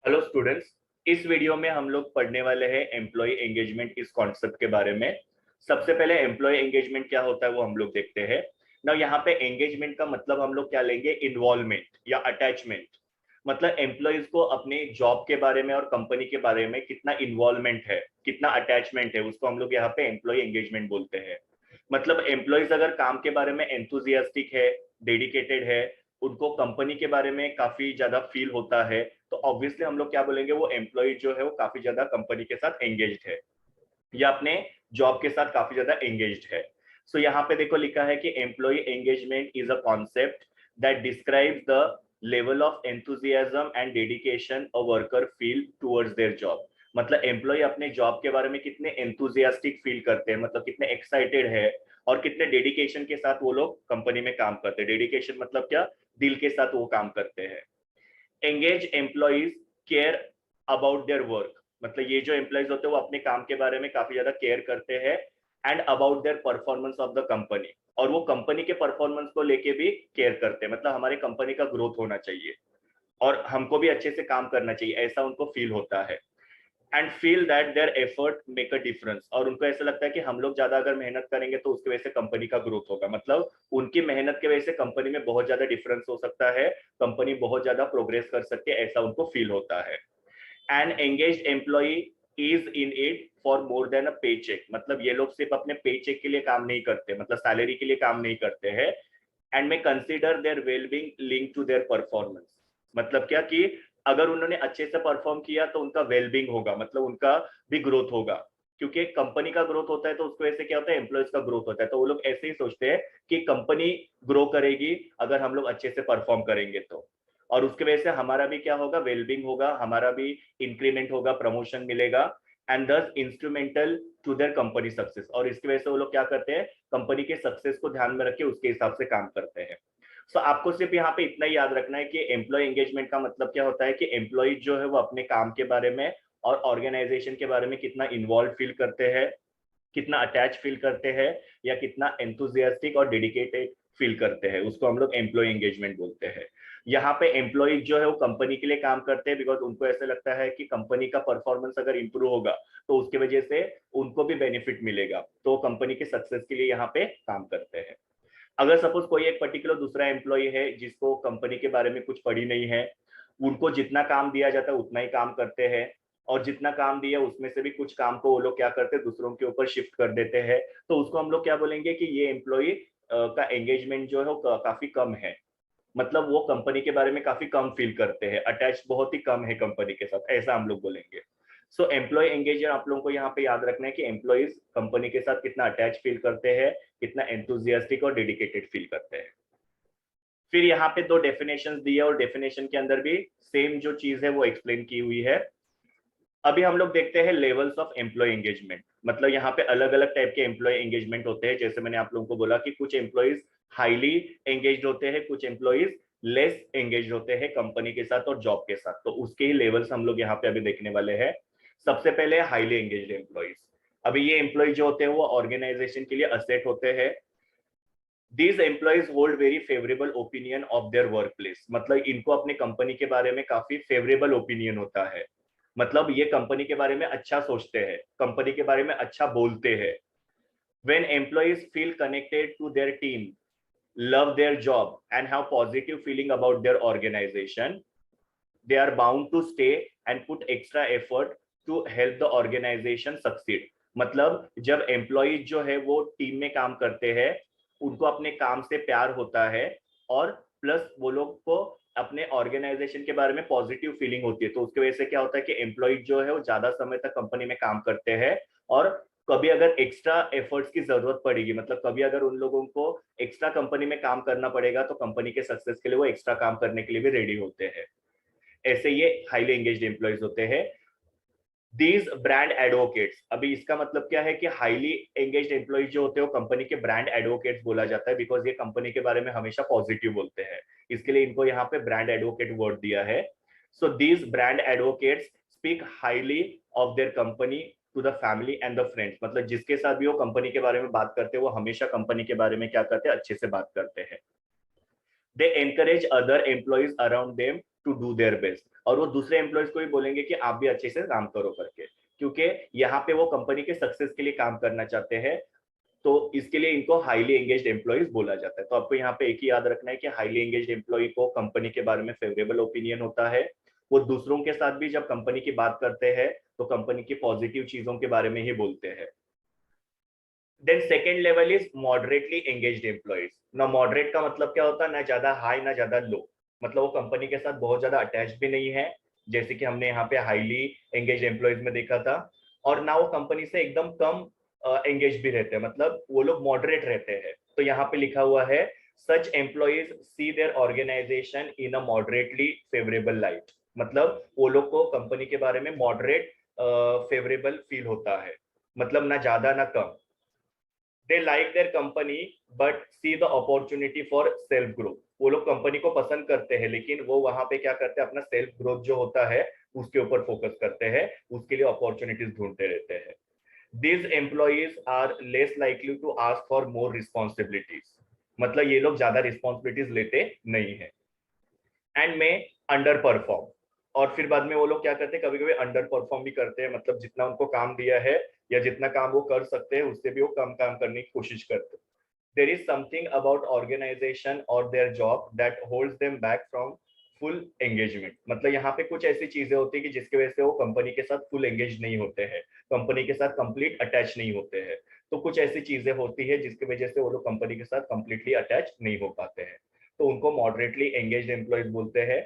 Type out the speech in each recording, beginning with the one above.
Hello students, इस video में हम लोग पढ़ने वाले हैं एम्प्लॉय एंगेजमेंट इस कॉन्सेप्ट के बारे में। सबसे पहले एम्प्लॉय एंगेजमेंट क्या होता है वो हम लोग देखते हैं ना। यहाँ पे एंगेजमेंट का मतलब हम लोग क्या लेंगे, इन्वॉल्वमेंट या अटैचमेंट। मतलब एम्प्लॉयज को अपने जॉब के बारे में और कंपनी के बारे में कितना इन्वॉल्वमेंट है, कितना अटैचमेंट है, उसको हम लोग यहाँ पे एम्प्लॉय एंगेजमेंट बोलते हैं। मतलब एम्प्लॉयज अगर काम के बारे में एंथुजियास्टिक है, डेडिकेटेड है, उनको कंपनी के बारे में काफी ज्यादा फील होता है, तो ऑब्वियसली हम लोग क्या बोलेंगे, वो एम्प्लॉय जो है वो काफी ज्यादा कंपनी के साथ एंगेज्ड है या अपने जॉब के साथ काफी ज्यादा एंगेज्ड है। सो यहाँ पे देखो लिखा है कि employee engagement is a concept that describes the level of enthusiasm and dedication a worker feel towards their job. मतलब एम्प्लॉय अपने जॉब के बारे में कितने एंथुजियास्टिक फील करते हैं, मतलब कितने एक्साइटेड है और कितने डेडिकेशन के साथ वो लोग कंपनी में काम करते हैं। डेडिकेशन मतलब क्या, दिल के साथ वो काम करते हैं। Engage employees care about their work. मतलब ये जो एम्प्लॉइज होते हैं वो अपने काम के बारे में काफी ज्यादा केयर करते हैं and about their performance of the company, और वो कंपनी के परफॉर्मेंस को लेके भी केयर करते हैं। मतलब हमारे कंपनी का ग्रोथ होना चाहिए और हमको भी अच्छे से काम करना चाहिए, ऐसा उनको फील होता है। And feel that their effort make a difference, और उनको ऐसा लगता है कि हम लोग ज्यादा अगर मेहनत करेंगे तो उसकी वजह से कंपनी का ग्रोथ होगा। मतलब उनकी मेहनत की वजह से कंपनी में बहुत ज्यादा डिफरेंस हो सकता है, कंपनी बहुत ज्यादा प्रोग्रेस कर सकती है, ऐसा उनको फील होता है। An engaged employee is in it for more than a pay cheque. मतलब ये लोग सिर्फ अपने पे चेक के लिए काम नहीं करते, मतलब सैलरी के लिए काम नहीं करते हैं। And may consider their wellbeing link to their performance. मतलब क्या कि अगर उन्होंने अच्छे से परफॉर्म किया तो उनका वेलबींग होगा, मतलब उनका भी ग्रोथ होगा। क्योंकि कंपनी का ग्रोथ होता है तो उसकी वजह से क्या होता है, एम्प्लॉयज का ग्रोथ होता है। तो वो लोग ऐसे ही सोचते हैं कि कंपनी ग्रो करेगी अगर हम लोग अच्छे से परफॉर्म करेंगे तो, और उसकी वजह से हमारा भी क्या होगा, वेलबींग होगा, हमारा भी इंक्रीमेंट होगा, प्रमोशन मिलेगा। And thus instrumental to their company success, और इसकी वजह से वो लोग क्या करते हैं, कंपनी के सक्सेस को ध्यान में रख के उसके हिसाब से काम करते हैं। सो आपको सिर्फ यहाँ पे इतना ही याद रखना है कि एम्प्लॉय एंगेजमेंट का मतलब क्या होता है कि एम्प्लॉय जो है वो अपने काम के बारे में और ऑर्गेनाइजेशन के बारे में कितना इन्वॉल्व फील करते हैं, कितना अटैच फील करते हैं, या कितना एंथुजियास्टिक और डेडिकेटेड फील करते हैं, उसको हम लोग एम्प्लॉय एंगेजमेंट बोलते हैं। यहाँ पे एम्प्लॉय जो है वो कंपनी के लिए काम करते हैं बिकॉज उनको ऐसा लगता है कि कंपनी का परफॉर्मेंस अगर इंप्रूव होगा तो उसकी वजह से उनको भी बेनिफिट मिलेगा, तो कंपनी के सक्सेस के लिए यहाँ पे काम करते हैं। अगर सपोज कोई एक पर्टिकुलर दूसरा एम्प्लॉय है जिसको कंपनी के बारे में कुछ पड़ी नहीं है, उनको जितना काम दिया जाता है उतना ही काम करते हैं, और जितना काम दिया उसमें से भी कुछ काम को वो लोग क्या करते हैं, दूसरों के ऊपर शिफ्ट कर देते हैं, तो उसको हम लोग क्या बोलेंगे कि ये एम्प्लॉय का एंगेजमेंट जो है वो काफी कम है। मतलब वो कंपनी के बारे में काफी कम फील करते हैं, अटैच बहुत ही कम है कंपनी के साथ, ऐसा हम लोग बोलेंगे। सो एम्प्लॉय एंगेजर आप लोगों को यहाँ पे याद रखना है कि एम्प्लॉयज कंपनी के साथ कितना अटैच फील करते हैं, कितना एंथुजियास्टिक और डेडिकेटेड फील करते हैं। फिर यहाँ पे दो डेफिनेशन दी है और डेफिनेशन के अंदर भी सेम जो चीज है वो एक्सप्लेन की हुई है। अभी हम लोग देखते हैं लेवल्स ऑफ एम्प्लॉय एंगेजमेंट। मतलब यहाँ पे अलग अलग टाइप के एम्प्लॉय एंगेजमेंट होते हैं। जैसे मैंने आप लोगों को बोला कि कुछ एम्प्लॉयज हाईली एंगेज होते हैं, कुछ एम्प्लॉयज लेस एंगेज होते हैं कंपनी के साथ और जॉब के साथ, तो उसके ही लेवल्स हम लोग यहाँ पे अभी देखने वाले हैं। सबसे पहले हाईली एंगेज एम्प्लॉयज। अभी ये एम्प्लॉय जो होते हैं वो ऑर्गेनाइजेशन के लिए असेट होते हैं। These employees hold very favorable opinion of their workplace। मतलब इनको अपने कंपनी के बारे में काफी फेवरेबल ओपिनियन होता है, मतलब ये कंपनी के बारे में अच्छा सोचते हैं, कंपनी के बारे में अच्छा बोलते हैं। When employees feel connected to their team, love their job and have positive feeling about their organization, they are bound to stay and put extra effort to help the organization succeed। मतलब जब employ जो है वो team में काम करते हैं, उनको अपने काम से प्यार होता है, और प्लस वो लोग को अपने ऑर्गेनाइजेशन के बारे में पॉजिटिव फीलिंग होती है, तो उसकी वजह से क्या होता है कि एम्प्लॉय जो है वो ज्यादा समय तक कंपनी में काम करते हैं। और कभी अगर एक्स्ट्रा एफर्ट्स की जरूरत पड़ेगी, मतलब कभी अगर उन लोगों को एक्स्ट्रा कंपनी में काम करना पड़ेगा, तो कंपनी के सक्सेस के लिए वो एक्स्ट्रा काम करने के लिए भी रेडी होते हैं। ऐसे ये हाईली एंगेज्ड एम्प्लॉयज होते हैं। दीज ब्रांड एडवोकेट्स, अभी इसका मतलब क्या है कि हाईली एंगेज्ड एम्प्लॉयज जो होते हैं वो कंपनी के ब्रांड एडवोकेट्स बोला जाता है, बिकॉज ये कंपनी के बारे में हमेशा पॉजिटिव बोलते हैं, इसके लिए इनको यहाँ पे ब्रांड एडवोकेट वर्ड दिया है। So these brand advocates speak highly of their company to the family and the friends. मतलब जिसके साथ भी वो कंपनी के बारे में बात करते हैं वो हमेशा कंपनी के बारे में क्या करते हैं, अच्छे से बात करते हैं। They encourage other employees around them to do their best. और वो दूसरे एम्प्लॉयज को भी बोलेंगे कि आप भी अच्छे से काम करो करके, क्योंकि यहाँ पे वो कंपनी के सक्सेस के लिए काम करना चाहते हैं। तो इसके लिए इनको हाईली एंगेज्ड एम्प्लॉइज बोला जाता है। तो आपको यहाँ पे एक ही याद रखना है कि हाईली एंगेज्ड एम्प्लॉय को कंपनी के बारे में फेवरेबल ओपिनियन होता है। वो दूसरों के साथ भी जब कंपनी की बात करते हैं तो कंपनी की पॉजिटिव चीजों के बारे में ही बोलते हैं। Then second level is moderately engaged employees. ना मॉडरेट का मतलब क्या होता है, ना ज्यादा हाई ना ज्यादा लो, मतलब वो कंपनी के साथ बहुत ज्यादा अटैच भी नहीं है, जैसे कि हमने यहाँ पे हाईली एंगेज एम्प्लॉइज में देखा था, और ना वो कंपनी से एकदम कम एंगेज भी रहते हैं, मतलब वो लोग मॉडरेट रहते हैं। तो यहाँ पे लिखा हुआ है such employees see their organisation in a moderately favourable light, मतलब वो लोग को कंपनी के बारे में मॉडरेट फेवरेबल फील होता है, मतलब ना ज्यादा ना कम। They like their company but see the opportunity for self growth. वो लोग कंपनी को पसंद करते हैं लेकिन वो वहां पे क्या करते हैं, अपना सेल्फ ग्रोथ जो होता है उसके ऊपर फोकस करते हैं, उसके लिए अपॉर्चुनिटीज ढूंढते रहते हैं। These employees are less likely to ask for more responsibilities, मतलब ये लोग ज्यादा रिस्पॉन्सिबिलिटीज लेते नहीं है। एंड में अंडर परफॉर्म, और फिर बाद में वो लोग क्या करते हैं, कभी कभी अंडर परफॉर्म भी करते हैं, मतलब जितना उनको काम दिया है या जितना काम वो कर सकते हैं उससे भी वो कम काम करने की कोशिश करते हैं। There is something about organisation और their job that holds them back from full engagement, मतलब यहाँ पे कुछ ऐसी चीजें होती है कि जिसकी वजह से वो कंपनी के साथ फुल एंगेज नहीं होते हैं, कंपनी के साथ कंप्लीट अटैच नहीं होते हैं। तो कुछ ऐसी चीजें होती है जिसकी वजह से वो लोग कंपनी के साथ कंप्लीटली अटैच नहीं हो पाते हैं, तो उनको मॉडरेटली एंगेज्ड एम्प्लॉयज बोलते हैं।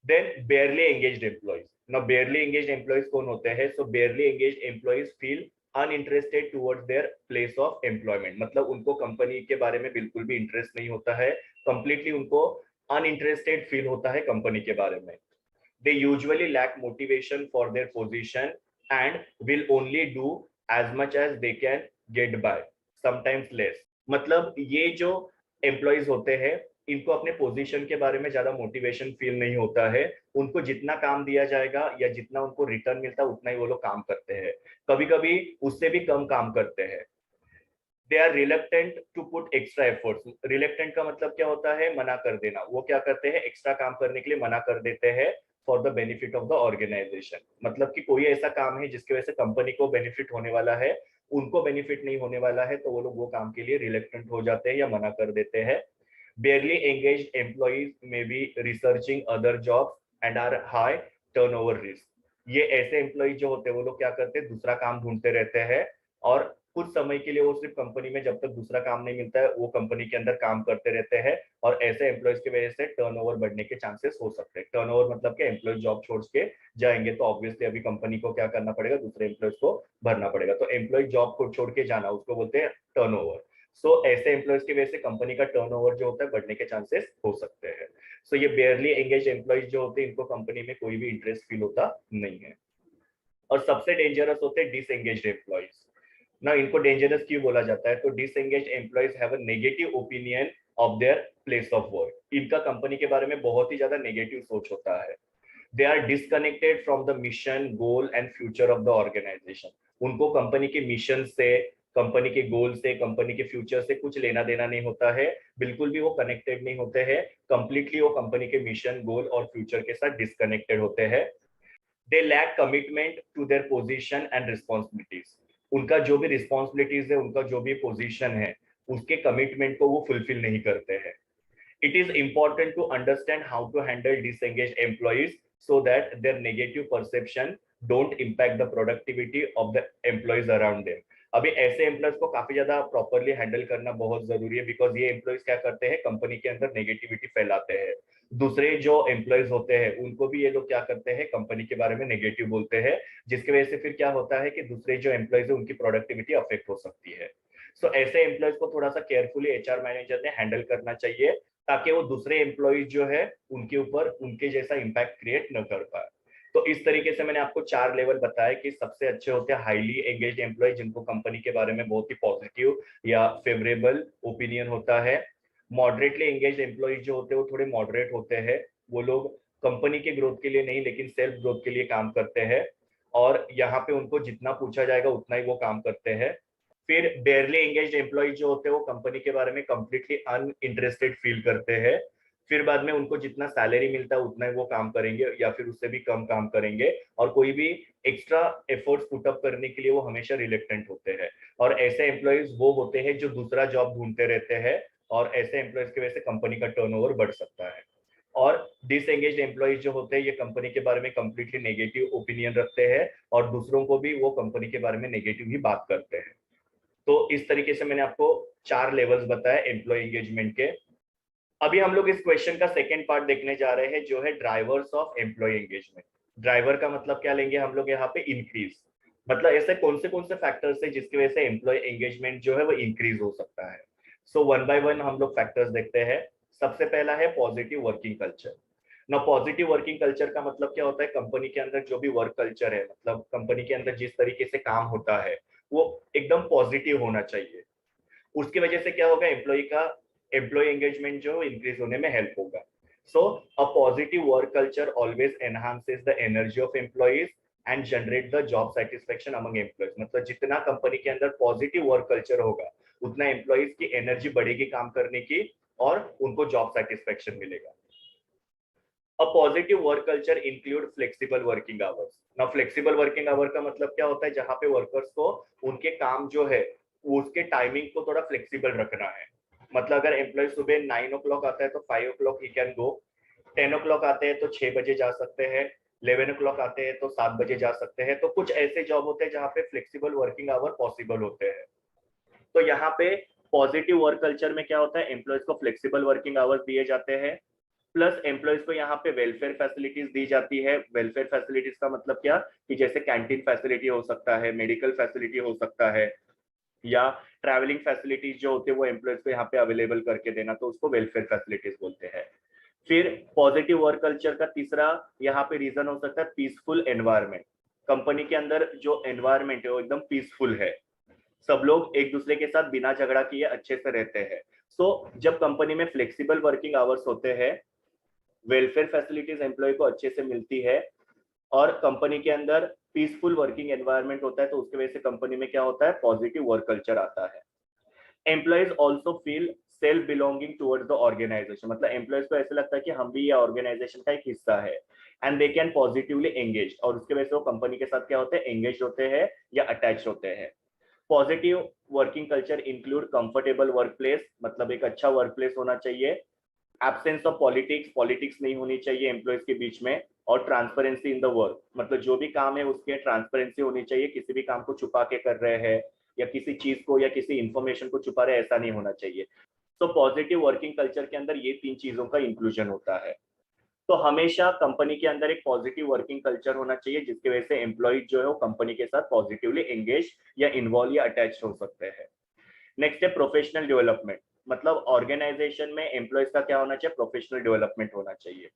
Then barely engaged employees. Now barely engaged employees कौन होते हैं? So barely engaged employees feel uninterested towards their place of employment, मतलब उनको कंपनी के बारे में बिल्कुल भी इंटरेस्ट नहीं होता है, कंप्लीटली उनको अनइंटरेस्टेड फील होता है कंपनी के बारे में। They usually lack motivation for their position and will only do as much as they can get by, sometimes less। मतलब ये जो एम्प्लॉयज होते हैं इनको अपने पोजीशन के बारे में ज्यादा मोटिवेशन फील नहीं होता है, उनको जितना काम दिया जाएगा या जितना उनको रिटर्न मिलता है उतना ही वो लोग काम करते हैं, कभी कभी उससे भी कम काम करते हैं। They are reluctant to put extra efforts. Reluctant का मतलब क्या होता है? मना कर देना। वो क्या करते हैं, एक्स्ट्रा काम करने के लिए मना कर देते हैं for the benefit of the organisation, मतलब कि कोई ऐसा काम है जिसकी वजह से कंपनी को बेनिफिट होने वाला है, उनको बेनिफिट नहीं होने वाला है, तो वो लोग वो काम के लिए रिलक्टेंट हो जाते हैं या मना कर देते हैं। Barely engaged employees may be researching other jobs and are high turnover risk. ये ऐसे एम्प्लॉय जो होते हैं वो लोग क्या करते हैं, दूसरा काम ढूंढते रहते हैं, और कुछ समय के लिए वो सिर्फ कंपनी में जब तक दूसरा काम नहीं मिलता है वो कंपनी के अंदर काम करते रहते हैं, और ऐसे एम्प्लॉयज की वजह से टर्नओवर बढ़ने के चांसेस हो सकते हैं। टर्नओवर मतलब कि एम्प्लॉय जॉब छोड़ के जाएंगे तो ऑब्वियसली अभी कंपनी को क्या करना पड़ेगा, दूसरे एम्प्लॉयज को भरना पड़ेगा, तो एम्प्लॉय जॉब को छोड़ के जाना उसको बोलते हैं टर्नओवर। सो ऐसे एम्प्लॉयज की वजह से कंपनी का टर्नओवर जो होता है बढ़ने के चांसेस हो सकते हैं। सो ये बेयरली एंगेज एम्प्लॉयज जो होते हैं इनको कंपनी में कोई भी इंटरेस्ट फील होता नहीं है। और सबसे डेंजरस होते हैं डिसएंगेज्ड एम्प्लॉयज। ना इनको डेंजरस क्यों बोला जाता है? तो disengaged employees have a negative opinion of their place of work. इनका कंपनी के बारे में बहुत ही ज्यादा नेगेटिव सोच होता है। They are disconnected from the mission goal and future of the organisation. उनको कंपनी के मिशन से, कंपनी के गोल से, कंपनी के फ्यूचर से कुछ लेना देना नहीं होता है, बिल्कुल भी वो कनेक्टेड नहीं होते हैं, कंप्लीटली वो कंपनी के मिशन गोल और फ्यूचर के साथ डिस्कनेक्टेड होते हैं। They lack commitment to their position and responsibilities. उनका जो भी रिस्पॉन्सिबिलिटीज है, उनका जो भी पोजीशन है, उसके कमिटमेंट को वो फुलफिल नहीं करते हैं। It is important to understand how to handle disengaged employees so that their negative perception don't impact the productivity of the employees around them। अभी ऐसे एम्प्लॉयज को काफी ज्यादा प्रॉपरली हैंडल करना बहुत जरूरी है, बिकॉज ये एम्प्लॉयज क्या करते हैं, कंपनी के अंदर नेगेटिविटी फैलाते हैं। दूसरे जो एम्प्लॉयज होते हैं उनको भी ये लोग क्या करते हैं, कंपनी के बारे में नेगेटिव बोलते हैं, जिसकी वजह से फिर क्या होता है कि दूसरे जो एम्प्लॉयज है उनकी प्रोडक्टिविटी अफेक्ट हो सकती है। सो ऐसे एम्प्लॉयज को थोड़ा सा केयरफुली एचआर मैनेजर ने हैंडल करना चाहिए, ताकि वो दूसरे एम्प्लॉयज जो है उनके ऊपर उनके जैसा इंपैक्ट क्रिएट न कर पाए। तो इस तरीके से मैंने आपको 4 लेवल बताया कि सबसे अच्छे होते हैं हाईली एंगेज्ड एम्प्लॉय, जिनको कंपनी के बारे में बहुत ही पॉजिटिव या फेवरेबल ओपिनियन होता है। मॉडरेटली एंगेज्ड एम्प्लॉय जो होते हैं वो थोड़े मॉडरेट होते हैं, वो लोग कंपनी के ग्रोथ के लिए नहीं लेकिन सेल्फ ग्रोथ के लिए काम करते हैं, और यहाँ पे उनको जितना पूछा जाएगा उतना ही वो काम करते हैं। फिर बेयरली एंगेज्ड एम्प्लॉय जो होते हैं वो कंपनी के बारे में कंप्लीटली अनइंटरेस्टेड फील करते हैं, फिर बाद में उनको जितना सैलरी मिलता है उतना ही वो काम करेंगे या फिर उससे भी कम काम करेंगे, और कोई भी एक्स्ट्रा एफर्ट्स पुट अप करने के लिए वो हमेशा रिलेक्टेंट होते हैं। और ऐसे एम्प्लॉयज वो होते हैं जो दूसरा जॉब ढूंढते रहते हैं, और ऐसे एम्प्लॉयज की वजह से कंपनी का टर्नओवर बढ़ सकता है। और डिसएंगेज्ड एम्प्लॉयज जो होते हैं ये कंपनी के बारे में कंप्लीटली नेगेटिव ओपिनियन रखते हैं, और दूसरों को भी वो कंपनी के बारे में नेगेटिव ही बात करते हैं। तो इस तरीके से मैंने आपको 4 लेवल्स बताए एम्प्लॉय एंगेजमेंट के। अभी हम लोग इस क्वेश्चन का सेकेंड पार्ट देखने जा रहे हैं, जो है drivers of employee engagement. Driver का मतलब क्या लेंगे हम लोग यहाँ पे? इंक्रीज। मतलब ऐसे कौन से फैक्टर्स है जिसकी वजह से एम्प्लॉय एंगेजमेंट जो है वो इंक्रीज हो सकता है। सो वन बाय वन हम लोग फैक्टर्स देखते हैं। सबसे पहला है पॉजिटिव वर्किंग कल्चर। ना पॉजिटिव वर्किंग कल्चर का मतलब क्या होता है? कंपनी के अंदर जो भी वर्क कल्चर है, मतलब कंपनी के अंदर जिस तरीके से काम होता है वो एकदम पॉजिटिव होना चाहिए। उसकी वजह से क्या होगा? एम्प्लॉय एंगेजमेंट जो इंक्रीज होने में हेल्प होगा। So a positive work culture always enhances the energy of employees and generate the job satisfaction among employees. मतलब जितना कंपनी के अंदर पॉजिटिव वर्क कल्चर होगा उतना एम्प्लॉयज की एनर्जी बढ़ेगी काम करने की, और उनको जॉब सेटिस्फेक्शन मिलेगा। अ positive work culture include flexible working hours. ना फ्लेक्सिबल वर्किंग आवर का मतलब क्या होता है? जहां पे वर्कर्स को उनके काम जो है वो उसके टाइमिंग को थोड़ा फ्लेक्सिबल रखना है। मतलब अगर एम्प्लॉय सुबह 9 o'clock आता है तो 5 o'clock he can go, 10 o'clock आते हैं तो 6 बजे जा सकते हैं, 11 o'clock आते हैं तो 7 बजे जा सकते हैं। तो कुछ ऐसे जॉब होते हैं जहाँ पे फ्लेक्सिबल वर्किंग आवर पॉसिबल होते हैं। तो यहाँ पे पॉजिटिव वर्क कल्चर में क्या होता है? एम्प्लॉयज को फ्लेक्सिबल वर्किंग आवर्स दिए जाते हैं, प्लस एम्प्लॉयज को यहाँ पे वेलफेयर फैसिलिटीज दी जाती है। वेलफेयर फैसिलिटीज का मतलब क्या? कि जैसे कैंटीन फैसिलिटी हो सकता है, मेडिकल फैसिलिटी हो सकता है, या ट्रैवलिंग फैसिलिटीज जो होते हैं वो एम्प्लॉयज को यहाँ पे अवेलेबल करके देना, तो उसको वेलफेयर फैसिलिटीज बोलते हैं। फिर पॉजिटिव वर्क कल्चर का तीसरा यहाँ पे रीजन हो सकता है पीसफुल एनवायरनमेंट। कंपनी के अंदर जो एनवायरनमेंट है वो एकदम पीसफुल है, सब लोग एक दूसरे के साथ बिना झगड़ा किए अच्छे से रहते हैं। सो जब कंपनी में फ्लेक्सिबल वर्किंग आवर्स होते हैं, वेलफेयर फैसिलिटीज एम्प्लॉय को अच्छे से मिलती है, और कंपनी के अंदर पीसफुल वर्किंग एनवायरनमेंट होता है, तो उसकी वजह से कंपनी में क्या होता है? पॉजिटिव वर्क कल्चर आता है। Employees also feel self belonging towards the organisation. मतलब एम्प्लॉयज को ऐसा लगता है कि हम भी ये ऑर्गेनाइजेशन का एक हिस्सा है, and they can positively engage, और उसके वजह से वो कंपनी के साथ क्या होते हैं? एंगेज होते हैं या अटैच होते हैं। Positive working culture include comfortable work place. मतलब एक अच्छा वर्क प्लेस होना चाहिए, एब्सेंस ऑफ पॉलिटिक्स, पॉलिटिक्स नहीं होनी चाहिए एम्प्लॉयज के बीच में, और ट्रांसपेरेंसी इन द वर्क। मतलब जो भी काम है उसके ट्रांसपेरेंसी होनी चाहिए, किसी भी काम को छुपा के कर रहे हैं या किसी चीज को या किसी इंफॉर्मेशन को छुपा रहे हैं, ऐसा नहीं होना चाहिए। तो पॉजिटिव वर्किंग कल्चर के अंदर ये 3 चीजों का इंक्लूजन होता है। तो हमेशा कंपनी के अंदर एक पॉजिटिव वर्किंग कल्चर होना चाहिए, जिसकी वजह से एम्प्लॉय जो है वो कंपनी के साथ पॉजिटिवली एंगेज या इन्वॉल्व या अटैच हो सकते हैं। नेक्स्ट है प्रोफेशनल डेवलपमेंट। मतलब ऑर्गेनाइजेशन में एम्प्लॉयज का क्या होना चाहिए? प्रोफेशनल डेवलपमेंट होना चाहिए।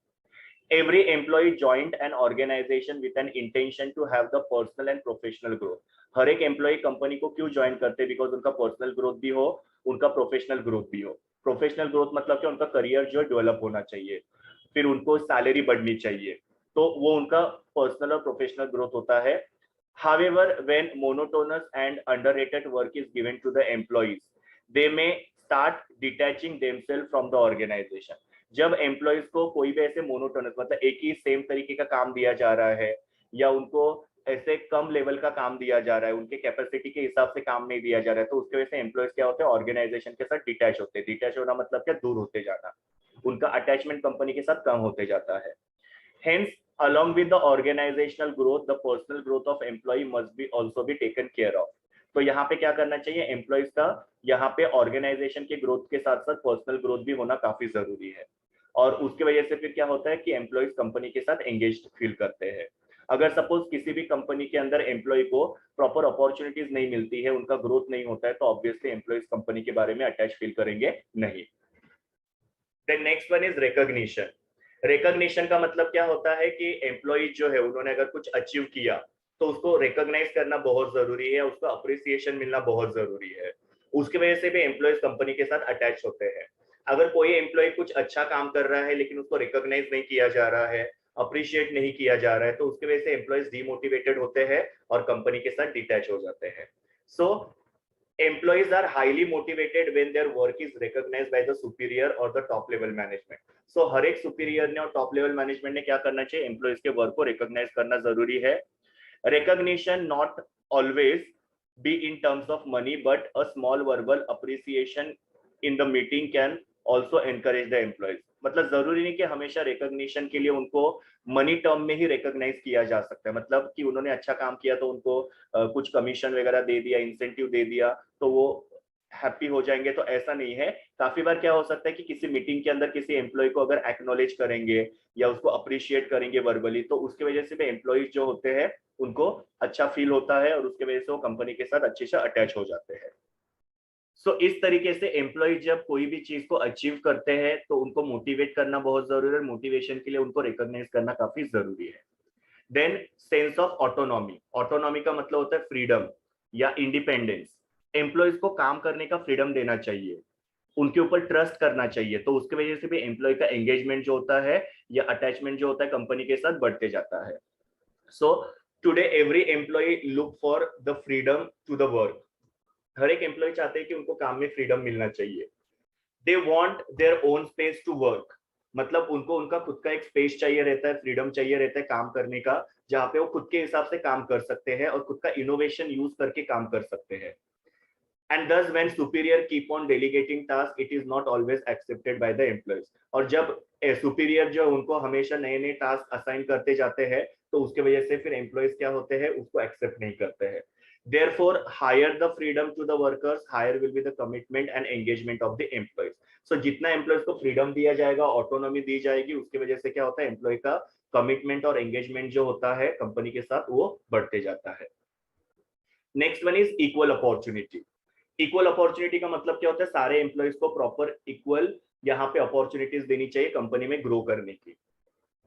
Every employee joined an organization with an intention to have the personal and professional growth. हर एक एम्प्लॉय कंपनी को क्यों ज्वाइन करते हैं? बिकॉज उनका पर्सनल ग्रोथ भी हो, उनका प्रोफेशनल ग्रोथ भी हो। प्रोफेशनल ग्रोथ मतलब कि उनका करियर जो है डेवलप होना चाहिए, फिर उनको सैलरी बढ़नी चाहिए, तो वो उनका पर्सनल और प्रोफेशनल ग्रोथ होता है। However, when monotonous and underrated work is given to the employees, they may start detaching themselves from the organization. जब एम्प्लॉयज को कोई भी ऐसे मोनोटोनस, मतलब एक ही सेम तरीके का काम दिया जा रहा है, या उनको ऐसे कम लेवल का काम दिया जा रहा है, उनके कैपेसिटी के हिसाब से काम नहीं दिया जा रहा है, तो उसके वजह से एम्प्लॉयज क्या होते हैं? ऑर्गेनाइजेशन के साथ डिटैच होते हैं। डिटैच होना मतलब क्या? दूर होते जाना, उनका अटैचमेंट कंपनी के साथ कम होते जाता है। Hence, along with the organizational growth, the personal growth of employee must be also be taken care of. तो यहाँ पे क्या करना चाहिए एम्प्लॉयज का? यहाँ पे ऑर्गेनाइजेशन के ग्रोथ के साथ साथ पर्सनल ग्रोथ भी होना काफी जरूरी है, और उसकी वजह से फिर क्या होता है कि एम्प्लॉयज कंपनी के साथ एंगेज फील करते हैं। अगर सपोज किसी भी कंपनी के अंदर एम्प्लॉय को प्रॉपर अपॉर्चुनिटीज नहीं मिलती है, उनका ग्रोथ नहीं होता है, तो ऑब्वियसली एम्प्लॉयज कंपनी के बारे में अटैच फील करेंगे नहीं। Then next one is recognition. Recognition का मतलब क्या होता है कि एम्प्लॉय जो है उन्होंने अगर कुछ अचीव किया तो उसको रिकॉग्नाइज करना बहुत जरूरी है, उसको अप्रिसिएशन मिलना बहुत जरूरी है। उसकी वजह से भी एम्प्लॉयज कंपनी के साथ अटैच होते हैं। अगर कोई एम्प्लॉय कुछ अच्छा काम कर रहा है लेकिन उसको रिकॉग्नाइज नहीं किया जा रहा है, अप्रिशिएट नहीं किया जा रहा है, तो उसकी वजह से एम्प्लॉयज डिमोटिवेटेड होते हैं और कंपनी के साथ डिटैच हो जाते हैं। सो employees are highly motivated when their work is recognized by the superior or the top level management. So हर एक superior ने और top level management ने क्या करना चाहिए, employees के work को recognize करना जरूरी है. Recognition not always be in terms of money, but a small verbal appreciation in the meeting can also encourage the employees. मतलब जरूरी नहीं कि हमेशा रिकॉग्निशन के लिए उनको मनी टर्म में ही रिकॉग्नाइज किया जा सकता है, मतलब कि उन्होंने अच्छा काम किया तो उनको कुछ कमीशन वगैरह दे दिया, इंसेंटिव दे दिया तो वो हैप्पी हो जाएंगे, तो ऐसा नहीं है. काफी बार क्या हो सकता है कि किसी मीटिंग के अंदर किसी एम्प्लॉय को अगर एक्नॉलेज करेंगे या उसको अप्रिशिएट करेंगे वर्बली, तो उसकी वजह से भी एम्प्लॉयज जो होते हैं उनको अच्छा फील होता है और उसके वजह से वो कंपनी के साथ अच्छे से अटैच हो जाते हैं. सो इस तरीके से एम्प्लॉय जब कोई भी चीज को अचीव करते हैं तो उनको मोटिवेट करना बहुत जरूरी है, मोटिवेशन के लिए उनको रिकॉग्नाइज करना काफी जरूरी है. Then sense of autonomy. Autonomy का मतलब होता है फ्रीडम या इंडिपेंडेंस. एम्प्लॉयज को काम करने का फ्रीडम देना चाहिए, उनके ऊपर ट्रस्ट करना चाहिए, तो उसकी वजह से भी एम्प्लॉय का एंगेजमेंट जो होता है या अटैचमेंट जो होता है कंपनी के साथ बढ़ते जाता है. So today every employee look for the freedom to the work. हर एक एम्प्लॉय चाहते हैं कि उनको काम में फ्रीडम मिलना चाहिए. They want their own space to work. मतलब उनको उनका खुद का एक स्पेस चाहिए रहता है, फ्रीडम चाहिए रहता है काम करने का, जहां पे वो खुद के हिसाब से काम कर सकते हैं और खुद का इनोवेशन यूज करके काम कर सकते हैं. And thus when superior keep on delegating tasks, it is not always accepted by the employees. और जब सुपीरियर जो उनको हमेशा नए नए टास्क असाइन करते जाते हैं तो उसके वजह से फिर एम्प्लॉयज क्या होते हैं, उसको एक्सेप्ट नहीं करते हैं. Therefore, higher the freedom to the workers, higher will be the commitment and engagement of the employees. So जितना एम्प्लॉयज को फ्रीडम दिया जाएगा, ऑटोनॉमी दी जाएगी, उसकी वजह से क्या होता है, एम्प्लॉय का कमिटमेंट और एंगेजमेंट जो होता है कंपनी के साथ वो बढ़ते जाता है. Next one is equal opportunity. Equal opportunity का मतलब क्या होता है, सारे एम्प्लॉयज को प्रॉपर इक्वल यहाँ पे अपॉर्चुनिटीज देनी चाहिए कंपनी में ग्रो करने की.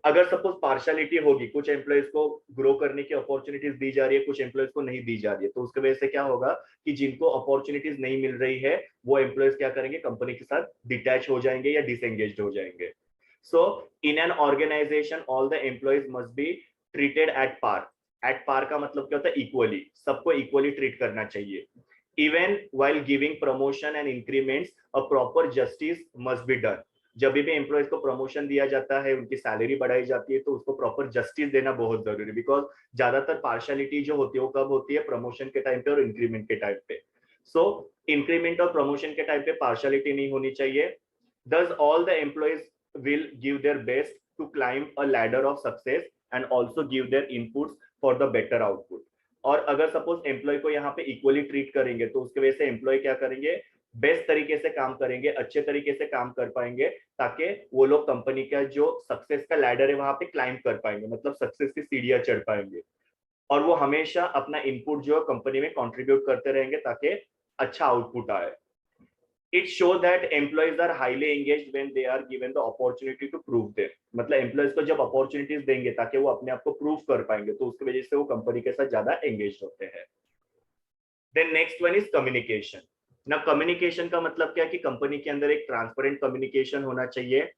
अगर सपोज पार्शियलिटी होगी, कुछ एम्प्लॉयज को ग्रो करने की अपॉर्चुनिटीज दी जा रही है, कुछ एम्प्लॉयज को नहीं दी जा रही है, तो उसकी वजह से क्या होगा कि जिनको अपॉर्चुनिटीज नहीं मिल रही है वो एम्प्लॉयज क्या करेंगे, कंपनी के साथ डिटैच हो जाएंगे या डिसएंगेज हो जाएंगे. So in an organisation all the employees must be treated at par. At par का मतलब क्या होता है, इक्वली, सबको इक्वली ट्रीट करना चाहिए. Even while giving promotion and increments, a proper justice must be done. जब भी एम्प्लॉयज को प्रमोशन दिया जाता है, उनकी सैलरी बढ़ाई जाती है, तो उसको प्रॉपर जस्टिस देना बहुत जरूरी है. बिकॉज ज्यादातर पार्शियलिटी जो होती है वो कब होती है, प्रमोशन के टाइम पे और इंक्रीमेंट के टाइम पे. सो इंक्रीमेंट और प्रमोशन के टाइम पे पार्शियलिटी नहीं होनी चाहिए. Thus all the employees will give their best to climb a ladder of success and also give their inputs for the better output. और अगर सपोज एम्प्लॉय को यहाँ पे इक्वली ट्रीट करेंगे तो उसकी वजह से एम्प्लॉय क्या करेंगे, बेस्ट तरीके से काम करेंगे, अच्छे तरीके से काम कर पाएंगे, ताकि वो लोग कंपनी का जो सक्सेस का लैडर है वहां पे क्लाइंब कर पाएंगे, मतलब सक्सेस की सीढ़ियां चढ़ पाएंगे. और वो हमेशा अपना इनपुट जो कंपनी में कंट्रीब्यूट करते रहेंगे ताकि अच्छा आउटपुट आए. It shows that employees are highly engaged when they are given the opportunity to prove them. मतलब एम्प्लॉयज को जब अपॉर्चुनिटीज देंगे ताकि वो अपने आप को प्रूव कर पाएंगे, तो उसकी वजह से वो कंपनी के साथ ज्यादा एंगेज होते हैं. Then next one is communication. ना कम्युनिकेशन का मतलब क्या है कि कंपनी के अंदर एक ट्रांसपेरेंट कम्युनिकेशन होना चाहिए.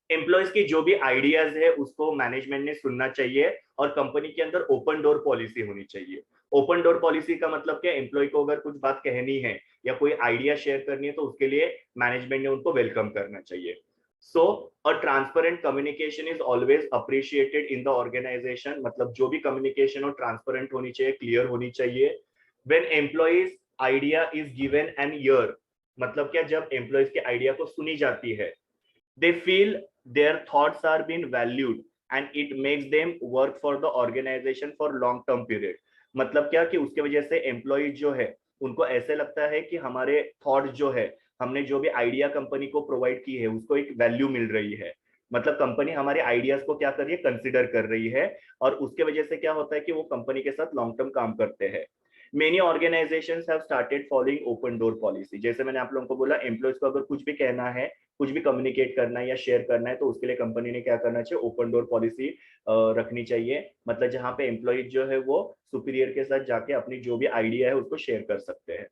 एम्प्लॉयज की जो भी आइडियाज है उसको मैनेजमेंट ने सुनना चाहिए और कंपनी के अंदर ओपन डोर पॉलिसी होनी चाहिए. ओपन डोर पॉलिसी का मतलब क्या, एम्प्लॉय को अगर कुछ बात कहनी है या कोई आइडिया शेयर करनी है तो उसके लिए मैनेजमेंट ने उनको वेलकम करना चाहिए. So a transparent communication is always appreciated in the organisation. मतलब जो भी कम्युनिकेशन हो ट्रांसपेरेंट होनी चाहिए, क्लियर होनी चाहिए. When employees idea is given an year, मतलब क्या, जब एम्प्लॉयज के आइडिया को सुनी जाती है, they feel their thoughts are being valued and it makes them work for the organization for long term period. मतलब क्या कि उसके वजह से एम्प्लॉय जो है उनको ऐसे लगता है कि हमारे थॉट जो है, हमने जो भी आइडिया कंपनी को प्रोवाइड की है उसको एक वैल्यू मिल रही है. मतलब कंपनी हमारे आइडियाज को क्या कर रही है, कंसिडर कर रही है, और उसके वजह से क्या होता है कि वो कंपनी के साथ लॉन्ग टर्म काम करते हैं. Many organisations have started following open door policy. जैसे मैंने आप लोगों को बोला, एम्प्लॉयज को अगर कुछ भी कहना है, कुछ भी कम्युनिकेट करना है या शेयर करना है, तो उसके लिए कंपनी ने क्या करना चाहिए, ओपन डोर पॉलिसी रखनी चाहिए. मतलब जहां पे एम्प्लॉय जो है वो सुपीरियर के साथ जाके अपनी जो भी आइडिया है उसको शेयर कर सकते हैं.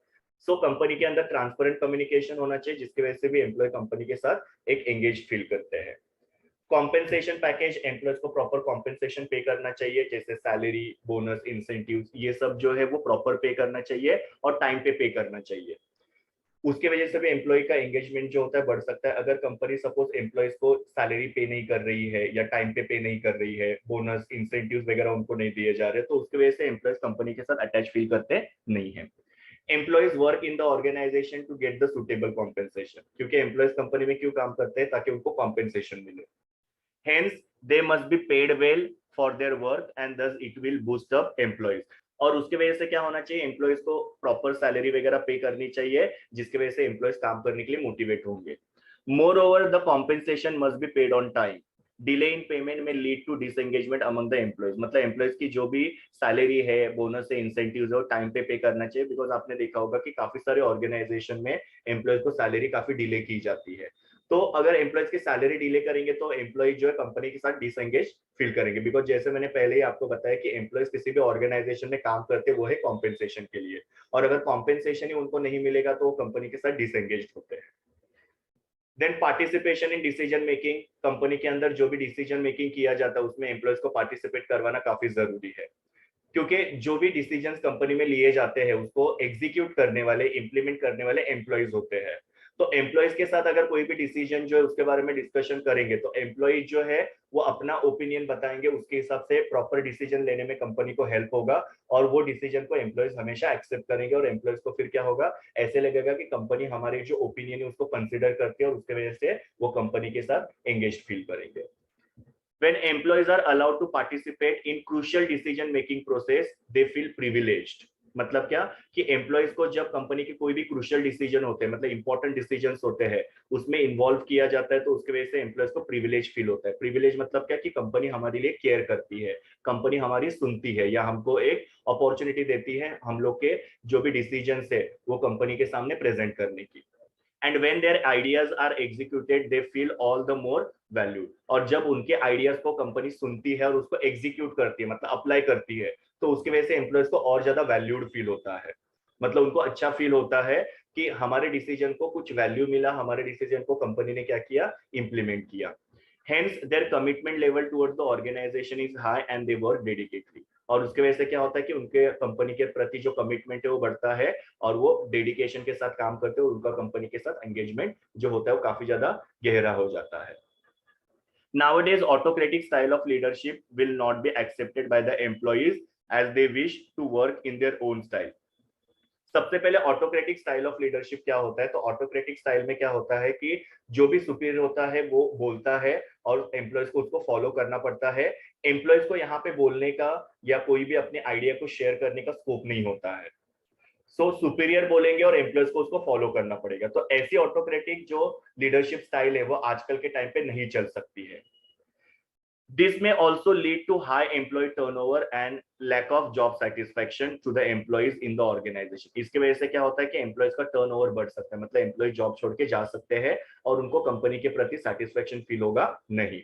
सो कंपनी के अंदर ट्रांसपेरेंट कम्युनिकेशन होना चाहिए जिसकी वजह से भी एम्प्लॉय कंपनी के साथ एक एंगेज फील करते हैं. कॉम्पेंसेशन पैकेज, एम्प्लॉयज को प्रॉपर कॉम्पेंसेशन पे करना चाहिए, जैसे सैलरी, बोनस, इंसेंटिव, ये सब जो है वो प्रॉपर पे करना चाहिए और टाइम पे करना चाहिए। उसके वजह से भी एम्प्लॉय का एंगेजमेंट जो होता है बढ़ सकता है। अगर कंपनी सपोज एम्प्लॉयज को सैलरी पे नहीं कर रही है या टाइम पे नहीं कर रही है, बोनस, इंसेंटिव वगैरह उनको नहीं दिए जा रहे, तो उसकी वजह से एम्प्लॉयज कंपनी के साथ अटैच फील करते नहीं है। Employees work in the organisation to get the suitable compensation, क्योंकि एम्प्लॉयज कंपनी में क्यों काम करते हैं, ताकि उनको कॉम्पेंसेशन मिले। Hence, they must be paid well for their work and thus it will boost up employees. और उसके वजह से क्या होना चाहिए, एम्प्लॉयज को प्रॉपर सैलरी वगैरह पे करनी चाहिए, जिसकी वजह से एम्प्लॉयज काम करने के लिए मोटिवेट होंगे। Moreover the compensation must be paid on time. Delay in payment में lead to disengagement among the employees, मतलब एम्प्लॉयज की जो भी सैलरी है, बोनस है, इंसेंटिव है, टाइम पे करना चाहिए। बिकॉज आपने देखा होगा कि काफी सारे ऑर्गेनाइजेशन में एम्प्लॉयज को सैलरी काफी डिले की जाती है। तो अगर एम्प्लॉयज की सैलरी डिले करेंगे तो एम्प्लॉय जो है कंपनी के साथ डिसएंगेज फील करेंगे। बिकॉज जैसे मैंने पहले ही आपको बताया कि एम्प्लॉयज किसी भी ऑर्गेनाइजेशन में काम करते वो है कॉम्पेंसेशन के लिए, और अगर कॉम्पेंसेशन ही उनको नहीं मिलेगा तो वो कंपनी के साथ डिसएंगेज होते हैं। Then participation in decision making, company के अंदर जो भी डिसीजन मेकिंग किया जाता है उसमें एम्प्लॉयज को पार्टिसिपेट करवाना काफी जरूरी है, क्योंकि जो भी डिसीजंस कंपनी में लिए जाते हैं उसको एग्जीक्यूट करने वाले, इंप्लीमेंट करने वाले एम्प्लॉयज होते हैं। तो एम्प्लॉयज के साथ अगर कोई भी डिसीजन जो है उसके बारे में डिस्कशन करेंगे तो एम्प्लॉय जो है वो अपना ओपिनियन बताएंगे, उसके हिसाब से प्रॉपर डिसीजन लेने में कंपनी को हेल्प होगा, और वो डिसीजन को एम्प्लॉयज हमेशा एक्सेप्ट करेंगे, और एम्प्लॉयज को फिर क्या होगा, ऐसे लगेगा कि कंपनी हमारे जो ओपिनियन है उसको कंसिडर करती है, और उसके वजह से वो कंपनी के साथ एंगेज फील करेंगे। When employees are allowed to participate in crucial decision making process, they feel privileged. मतलब क्या, कि एम्प्लॉयज को जब कंपनी के कोई भी क्रूशियल डिसीजन होते हैं, मतलब इंपॉर्टेंट डिसीजन होते हैं, उसमें इन्वॉल्व किया जाता है, तो उसकी वजह से एम्प्लॉयज को प्रिविलेज फील होता है। प्रिविलेज मतलब क्या, कि कंपनी हमारे लिए केयर करती है, कंपनी हमारी सुनती है, या हमको एक अपॉर्चुनिटी देती है हम लोग के जो भी डिसीजन है वो कंपनी के सामने प्रेजेंट करने की। And when their ideas are executed they feel all the more valued, और जब उनके आइडियाज को कंपनी सुनती है और उसको एग्जीक्यूट करती है, मतलब अप्लाई करती है, तो उसकी वजह से एम्प्लॉयज को और ज्यादा वैल्यूड फील होता है। मतलब उनको अच्छा फील होता है कि हमारे डिसीजन को कुछ वैल्यू मिला, हमारे डिसीजन को कंपनी ने क्या किया, इंप्लीमेंट किया। Hence, their commitment level towards the organization is high and they work dedicatedly. और उसके वजह से क्या होता है कि उनके कंपनी के प्रति जो कमिटमेंट है वो बढ़ता है, और वो डेडिकेशन के साथ काम करते हैं, और उनका कंपनी के साथ एंगेजमेंट जो होता है वो काफी ज्यादा गहरा हो जाता है। Nowadays, autocratic style of leadership will not be accepted by the employees as they wish to work in their own style. सबसे पहले ऑटोक्रेटिक स्टाइल ऑफ लीडरशिप क्या होता है, तो ऑटोक्रेटिक स्टाइल में क्या होता है कि जो भी सुपीरियर होता है वो बोलता है और एम्प्लॉयज को उसको फॉलो करना पड़ता है। एम्प्लॉयज को यहाँ पे बोलने का या कोई भी अपने आइडिया को शेयर करने का स्कोप नहीं होता है। सो सुपीरियर बोलेंगे और एम्प्लॉयज को उसको फॉलो करना पड़ेगा। तो ऐसी ऑटोक्रेटिक जो लीडरशिप स्टाइल है वो आजकल के टाइम पे नहीं चल सकती है। This may also lead to high employee turnover and lack of job satisfaction to the employees in the organization. इसके वजह से क्या होता है कि एम्प्लॉयज का टर्नओवर बढ़ सकता है, मतलब एम्प्लॉय जॉब छोड़ के जा सकते हैं और उनको कंपनी के प्रति सेटिस्फेक्शन फील होगा नहीं।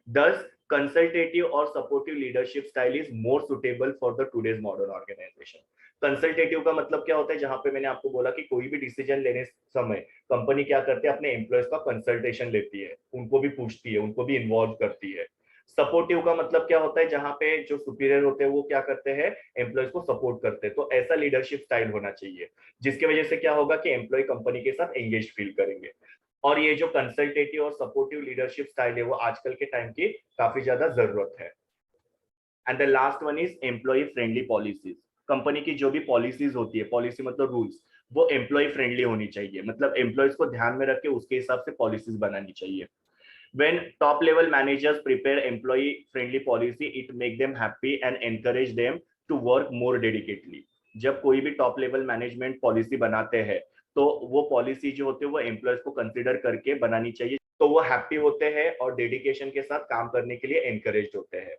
Thus, consultative or supportive leadership style is more suitable for the today's modern organization. Consultative का मतलब क्या होता है, जहां पे मैंने आपको बोला कि कोई भी डिसीजन लेने समय कंपनी क्या करती है, अपने एम्प्लॉयज का कंसल्टेशन लेती है, उनको भी पूछती है, उनको भी इन्वॉल्व करती है। सपोर्टिव का मतलब क्या होता है, जहां पे जो सुपीरियर होते हैं वो क्या करते हैं, एम्प्लॉयज को सपोर्ट करते हैं। तो ऐसा लीडरशिप स्टाइल होना चाहिए, जिसकी वजह से क्या होगा कि एम्प्लॉय कंपनी के साथ एंगेज फील करेंगे। और ये जो कंसल्टेटिव और सपोर्टिव लीडरशिप स्टाइल है वो आजकल के टाइम की काफी ज्यादा जरूरत है। And the last one is employee friendly policies. Company की जो भी पॉलिसीज होती है, पॉलिसी मतलब रूल्स, वो एम्प्लॉय फ्रेंडली होनी चाहिए, मतलब एम्प्लॉयज को ध्यान में रख के उसके हिसाब से पॉलिसीज बनानी चाहिए। When top level managers prepare employee friendly policy, it make them happy and encourage them to work more dedicatedly. जब कोई भी टॉप लेवल मैनेजमेंट पॉलिसी बनाते हैं तो वो पॉलिसी जो होती है वो एम्प्लॉयज को कंसिडर करके बनानी चाहिए, तो वो हैप्पी होते हैं और डेडिकेशन के साथ काम करने के लिए एनकरेज होते हैं।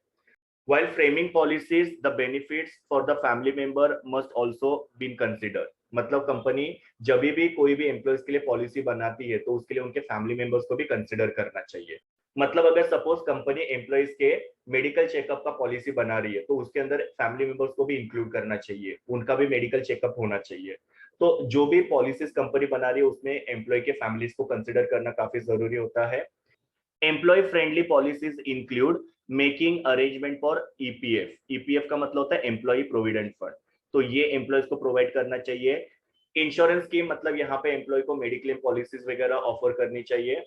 While framing policies, the benefits for the family member must also be considered. मतलब कंपनी जब भी कोई भी एम्प्लॉयज के लिए पॉलिसी बनाती है तो उसके लिए उनके फैमिली मेंबर्स को भी कंसिडर करना चाहिए। मतलब अगर सपोज कंपनी एम्प्लॉयज के मेडिकल चेकअप का पॉलिसी बना रही है तो उसके अंदर फैमिली मेंबर्स को भी इंक्लूड करना चाहिए, उनका भी मेडिकल चेकअप होना चाहिए। तो जो भी पॉलिसीज कंपनी बना रही है उसमें एम्प्लॉय के फैमिलीज को कंसिडर करना काफी जरूरी होता है। Employee friendly policies include making arrangement for EPF. EPF का मतलब होता है एम्प्लॉय प्रोविडेंट फंड, तो ये एम्प्लॉयज को प्रोवाइड करना चाहिए। इंश्योरेंस स्कीम मतलब यहाँ पे एम्प्लॉय को मेडिक्लेम पॉलिसीज वगैरह ऑफर करनी चाहिए।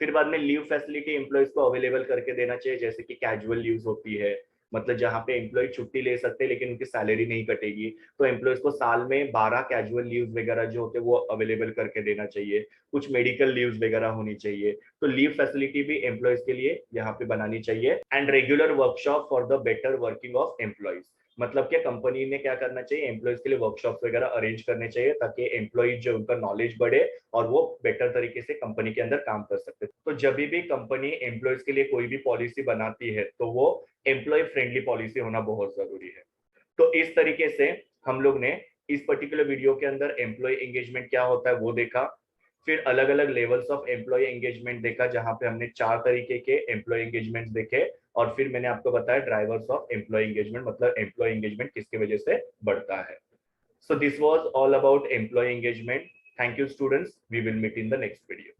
फिर बाद में लीव फैसिलिटी एम्प्लॉयज को अवेलेबल करके देना चाहिए, जैसे कि कैजुअल लीव्स होती है, मतलब जहाँ पे एम्प्लॉय छुट्टी ले सकते हैं लेकिन उनकी सैलरी नहीं कटेगी, तो एम्प्लॉयज को साल में 12 कैजुअल लीव्स वगैरह जो होते हैं वो अवेलेबल करके देना चाहिए। कुछ मेडिकल लीव्स वगैरह होनी चाहिए, तो लीव फैसिलिटी भी एम्प्लॉयज के लिए यहाँ पे बनानी चाहिए। And regular workshop for the better working of employees, मतलब क्या कंपनी ने क्या करना चाहिए, एम्प्लॉयज के लिए वर्कशॉप वगैरह अरेंज करने चाहिए ताकि एम्प्लॉय जो उनका नॉलेज बढ़े और वो बेटर तरीके से कंपनी के अंदर काम कर सकते हैं। तो जब भी कंपनी एम्प्लॉयज के लिए कोई भी पॉलिसी बनाती है तो वो एम्प्लॉय फ्रेंडली पॉलिसी होना बहुत जरूरी है। तो इस तरीके से हम लोग ने इस पर्टिकुलर वीडियो के अंदर एम्प्लॉय एंगेजमेंट क्या होता है वो देखा, फिर अलग अलग लेवल्स ऑफ एम्प्लॉय एंगेजमेंट देखा जहां पे हमने 4 तरीके के एम्प्लॉय एंगेजमेंट देखे, और फिर मैंने आपको बताया ड्राइवर्स ऑफ एम्प्लॉय एंगेजमेंट, मतलब एम्प्लॉय एंगेजमेंट किसकी वजह से बढ़ता है। So this was all about employee engagement. Thank you, students. We will meet in the next video.